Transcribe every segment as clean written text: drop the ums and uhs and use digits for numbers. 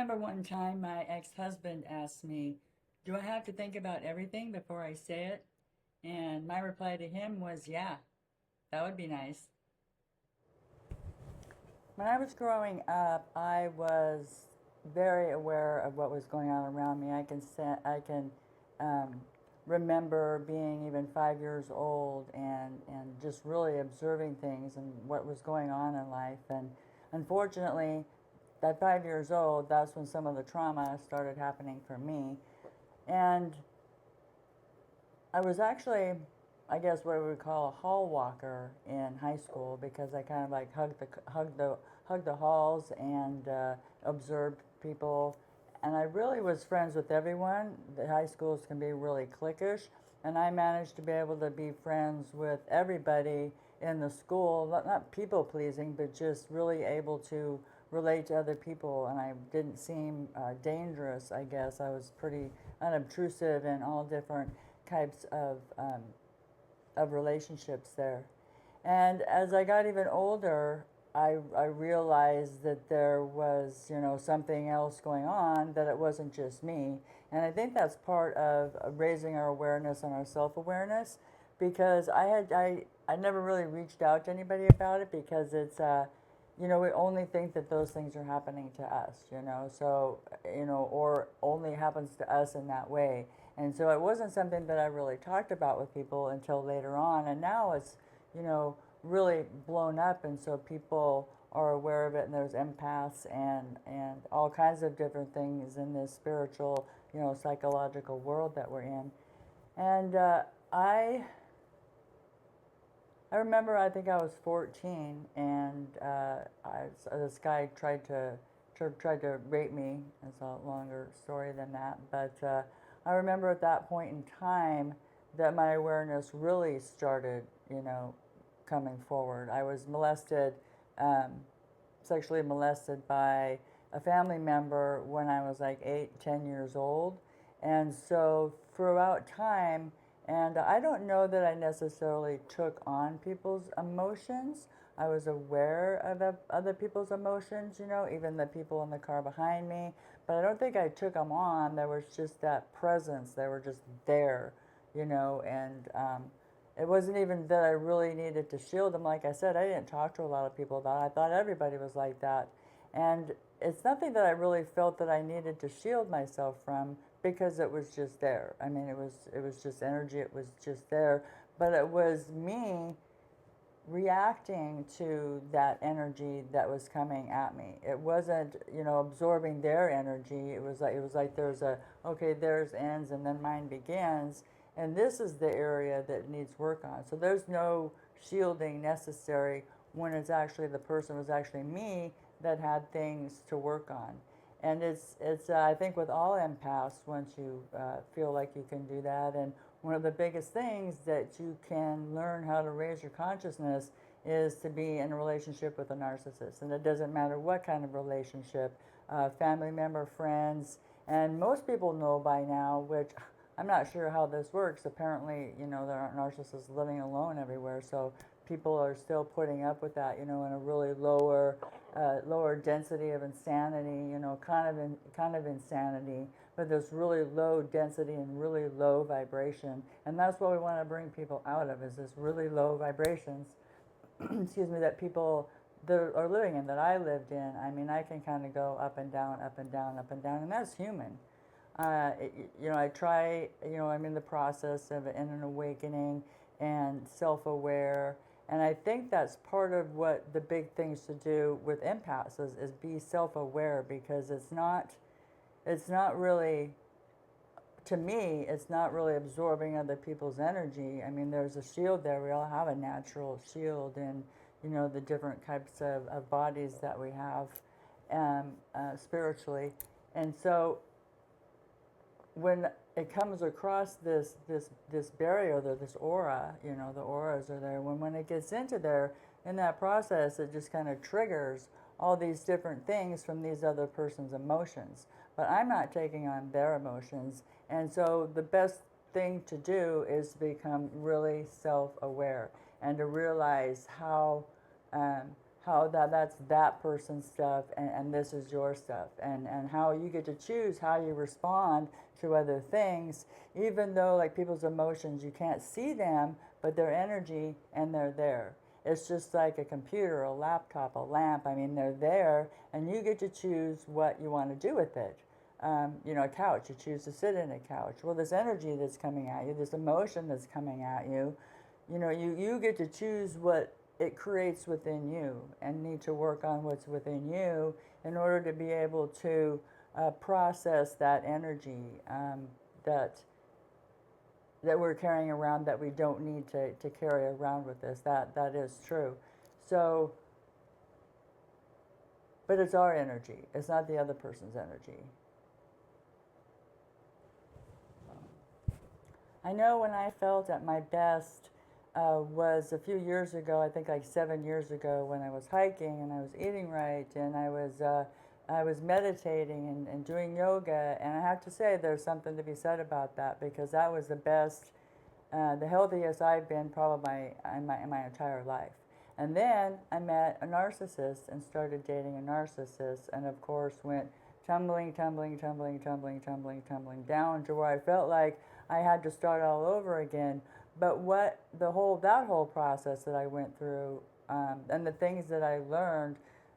remember one time my ex-husband asked me, "Do I have to think about everything before I say it?" And my reply to him was, "Yeah, that would be nice." When I was growing up, I was very aware of what was going on around me. I can um, remember being even 5 years old and just really observing things and what was going on in life. And unfortunately, at 5 years old, that's when some of the trauma started happening for me. And I was actually, I guess, what we would call a hall walker in high school because I kind of like hugged the halls and observed people. And I really was friends with everyone. The high schools can be really cliquish, and I managed to be able to be friends with everybody in the school. Not people pleasing, but just really able to relate to other people. And I didn't seem dangerous. I guess I was pretty unobtrusive in all different types of relationships there. And as I got even older, I realized that there was, something else going on, that it wasn't just me. And I think that's part of raising our awareness and our self-awareness because I never really reached out to anybody about it because it's, we only think that those things are happening to us, so, or only happens to us in that way. And so it wasn't something that I really talked about with people until later on. And now it's, you know, really blown up. And so people are aware of it. And there's empaths and all kinds of different things in this spiritual, psychological world that we're in. And I remember I think I was 14 and this guy tried to rape me. It's a longer story than that. But I remember at that point in time that my awareness really started, coming forward. I was molested, um, sexually molested by a family member when I was like 8, 10 years old. And so throughout time, and I don't know that I necessarily took on people's emotions. I was aware of other people's emotions, even the people in the car behind me. But I don't think I took them on. There was just that presence. They were just there, and it wasn't even that I really needed to shield them. Like I said, I didn't talk to a lot of people about it. I thought everybody was like that. And it's nothing that I really felt that I needed to shield myself from because it was just there. I mean, it was just energy. It was just there, but it was me reacting to that energy that was coming at me. It wasn't, absorbing their energy. It was like there's a okay, theirs ends and then mine begins, and this is the area that needs work on. So there's no shielding necessary when it's actually the person was actually me that had things to work on. And it's I think with all empaths, once you feel like you can do that, and one of the biggest things that you can learn how to raise your consciousness is to be in a relationship with a narcissist. And it doesn't matter what kind of relationship, family member, friends, and most people know by now, which I'm not sure how this works. Apparently, there aren't narcissists living alone everywhere, so people are still putting up with that, in a really lower density of insanity, kind of insanity, but there's really low density and really low vibration, and that's what we want to bring people out of is this really low vibrations, excuse me, that people that are living in, that I lived in. I mean, I can kind of go up and down, up and down, up and down, and that's human. I try, I'm in the process of in an awakening and self-aware. And I think that's part of what the big things to do with empaths is be self-aware because it's not really, to me, it's not really absorbing other people's energy. I mean, there's a shield there. We all have a natural shield in, the different types of bodies that we have spiritually. And so when it comes across this barrier, this aura, the auras are there. When it gets into there, in that process, it just kind of triggers all these different things from these other person's emotions. But I'm not taking on their emotions, and so the best thing to do is to become really self-aware and to realize how how that's that person's stuff, and this is your stuff, and how you get to choose how you respond to other things, even though like people's emotions, you can't see them, but their energy, and they're there. It's just like a computer, a laptop, a lamp. I mean, they're there, and you get to choose what you want to do with it. You know, a couch, you choose to sit in a couch. Well, this energy that's coming at you, this emotion that's coming at you, you know, you get to choose what it creates within you, and need to work on what's within you in order to be able to process that energy that that we're carrying around, that we don't need to carry around with us. That is true. So, but it's our energy. It's not the other person's energy. I know when I felt at my best was a few years ago, I think like 7 years ago, when I was hiking and I was eating right, and I was meditating and doing yoga. And I have to say, there's something to be said about that, because that was the best, the healthiest I've been probably in my entire life. And then I met a narcissist and started dating a narcissist, and of course went tumbling, tumbling, tumbling, tumbling, tumbling, tumbling down to where I felt like I had to start all over again. But what that whole process that I went through, and the things that I learned,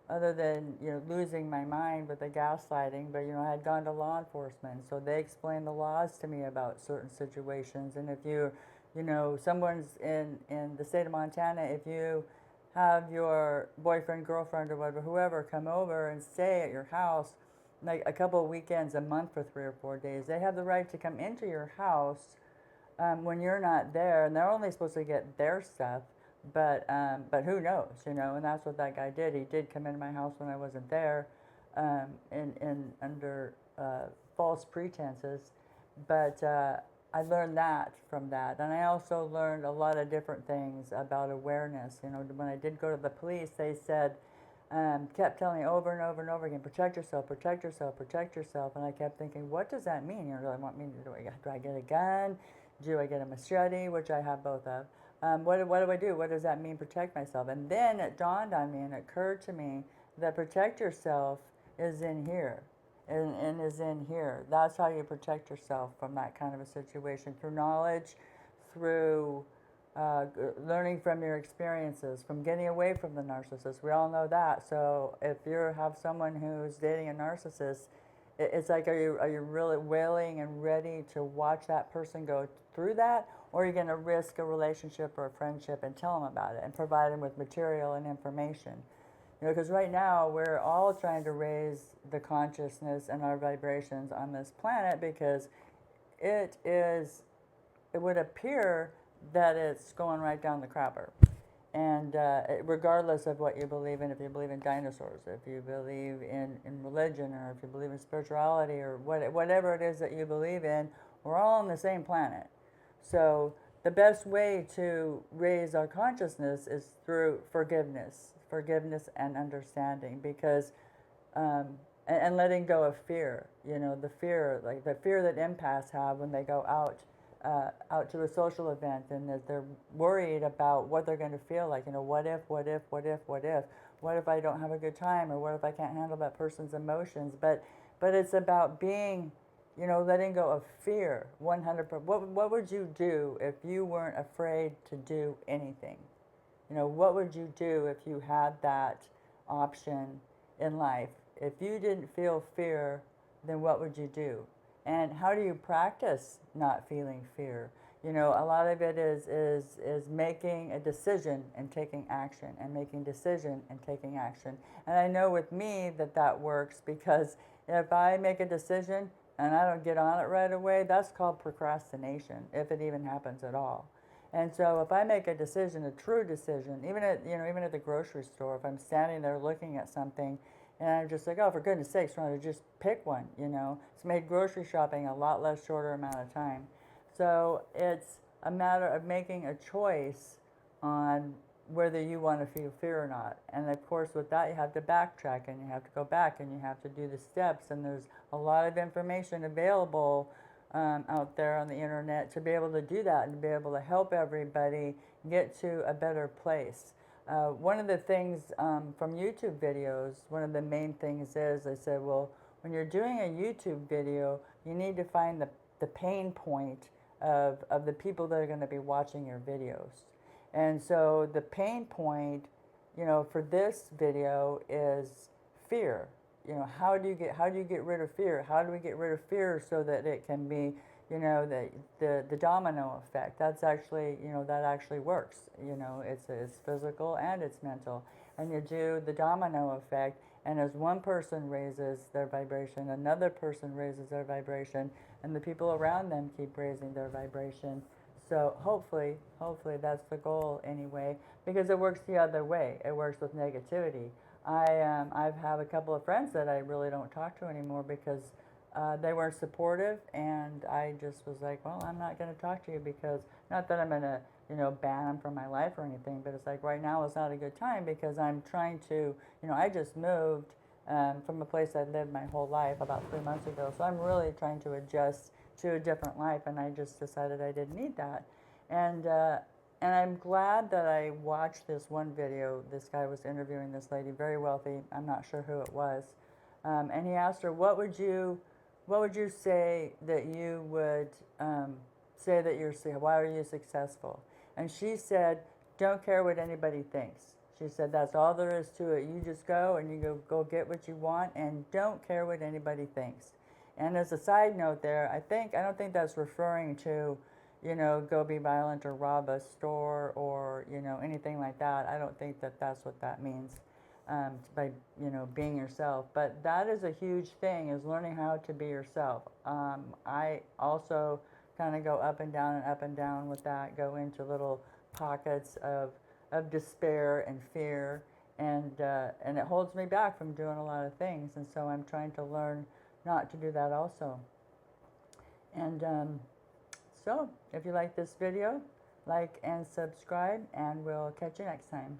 other than, you know, losing my mind with the gaslighting, but, you know, I had gone to law enforcement, so they explained the laws to me about certain situations. And if you know, someone's in the state of Montana, if you have your boyfriend, girlfriend, or whatever, whoever, come over and stay at your house like a couple of weekends a month for 3 or 4 days, they have the right to come into your house when you're not there, and they're only supposed to get their stuff. But who knows, you know? And that's what that guy did. He did come into my house when I wasn't there, in under false pretenses. But I learned that from that, and I also learned a lot of different things about awareness. You know, when I did go to the police, they said, kept telling me over and over and over again, protect yourself, protect yourself, protect yourself. And I kept thinking, what does that mean? You know, do I want me to do I get a gun? Do I get a machete, which I have both of? What do I do? What does that mean, protect myself? And then it dawned on me, and it occurred to me that protect yourself is in here, and is in here. That's how you protect yourself from that kind of a situation, through knowledge, through learning from your experiences, from getting away from the narcissist. We all know that. So if you have someone who's dating a narcissist, it's like, are you really willing and ready to watch that person go through that, or are you going to risk a relationship or a friendship and tell them about it and provide them with material and information? You know, because right now we're all trying to raise the consciousness and our vibrations on this planet, because it would appear that it's going right down the crapper. And regardless of what you believe in, if you believe in dinosaurs, if you believe in religion, or if you believe in spirituality, or whatever it is that you believe in, we're all on the same planet. So the best way to raise our consciousness is through forgiveness and understanding, because and letting go of fear. You know, the fear, like the fear that empaths have when they go out to a social event, and that they're worried about what they're going to feel like. You know, what if I don't have a good time, or what if I can't handle that person's emotions? But it's about being, you know, letting go of fear 100%. What would you do if you weren't afraid to do anything? You know, what would you do if you had that option in life? If you didn't feel fear, then what would you do? And how do you practice not feeling fear? You know, a lot of it is making a decision and taking action, and making decision and taking action. And I know with me that works, because if I make a decision and I don't get on it right away, that's called procrastination, if it even happens at all. And so if I make a decision, a true decision, even at the grocery store, if I'm standing there looking at something, and I'm just like, oh, for goodness sakes, Rhonda, just pick one, you know. It's made grocery shopping a lot less shorter amount of time. So it's a matter of making a choice on whether you want to feel fear or not. And of course, with that, you have to backtrack, and you have to go back, and you have to do the steps. And there's a lot of information available out there on the internet to be able to do that, and to be able to help everybody get to a better place. One of the things from YouTube videos, one of the main things is, I said, well, when you're doing a YouTube video, you need to find the pain point of the people that are going to be watching your videos. And so the pain point, for this video is fear. How do you get rid of fear? How do we get rid of fear so that it can be, the domino effect? That's actually, that actually works. It's physical and it's mental. And you do the domino effect, and as one person raises their vibration, another person raises their vibration, and the people around them keep raising their vibration. So hopefully that's the goal anyway, because it works the other way. It works with negativity. I've had a couple of friends that I really don't talk to anymore because they weren't supportive, and I just was like, well, I'm not going to talk to you, because not that I'm going to, ban them from my life or anything, but it's like right now is not a good time, because I'm trying to, I just moved from a place I lived my whole life about 3 months ago, so I'm really trying to adjust to a different life, and I just decided I didn't need that. And I'm glad that I watched this one video. This guy was interviewing this lady, very wealthy. I'm not sure who it was. And he asked her, what would you say that you would say that why are you successful? And she said, don't care what anybody thinks. She said, that's all there is to it. You just go and you go get what you want, and don't care what anybody thinks. And as a side note there, I don't think that's referring to, go be violent or rob a store or, anything like that. I don't think that that's what that means by, being yourself. But that is a huge thing, is learning how to be yourself. I also kind of go up and down with that, go into little pockets of despair and fear, and it holds me back from doing a lot of things. And so I'm trying to learn not to do that also. And so if you like this video, like and subscribe, and we'll catch you next time.